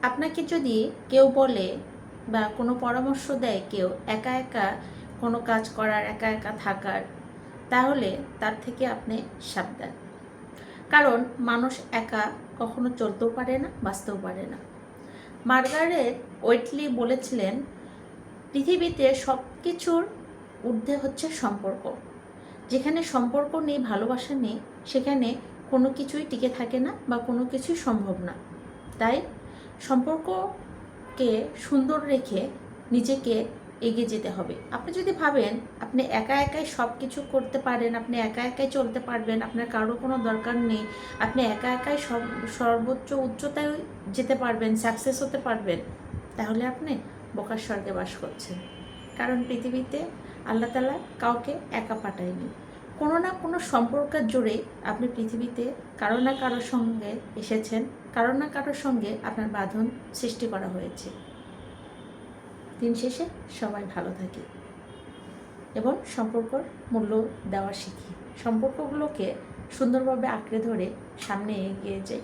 আপনাকে যদি কেউ বলে বা কোনো পরামর্শ দেয় কেউ একা একা কোনো কাজ করার, একা একা থাকার, তাহলে তার থেকে আপনি সাবধান। কারণ মানুষ একা কখনো চলতেও পারে না, বাঁচতেও পারে না। মার্গারেট ওয়েটলি বলেছিলেন, পৃথিবীতে সব কিছুর ঊর্ধ্বে হচ্ছে সম্পর্ক। যেখানে সম্পর্ক নেই, ভালোবাসা নেই, সেখানে কোনো কিছুই টিকে থাকে না বা কোনো কিছুই সম্ভব না। তাই সম্পর্ককে সুন্দর রেখে নিজেকে এগিয়ে যেতে হবে। আপনি যদি ভাবেন আপনি একা একাই সব কিছু করতে পারেন, আপনি একা একাই চলতে পারবেন, আপনার কারো কোনো দরকার নেই, আপনি একা একাই সর্বোচ্চ উচ্চতায় যেতে পারবেন, সাকসেস হতে পারবেন, তাহলে আপনি বোকার স্বর্গে বাস করছেন। কারণ পৃথিবীতে আল্লাহ তাআলা কাউকে একা পাঠায়নি। কোনো না কোনো সম্পর্কের জোরে আপনি পৃথিবীতে কারো না কারোর সঙ্গে এসেছেন, কারো না কারোর সঙ্গে আপনার বাঁধন সৃষ্টি করা হয়েছে। দিন শেষে সবাই ভালো থাকি এবং সম্পর্কর মূল্য দেওয়া শিখি, সম্পর্কগুলোকে সুন্দরভাবে আঁকড়ে ধরে সামনে এগিয়ে যাই।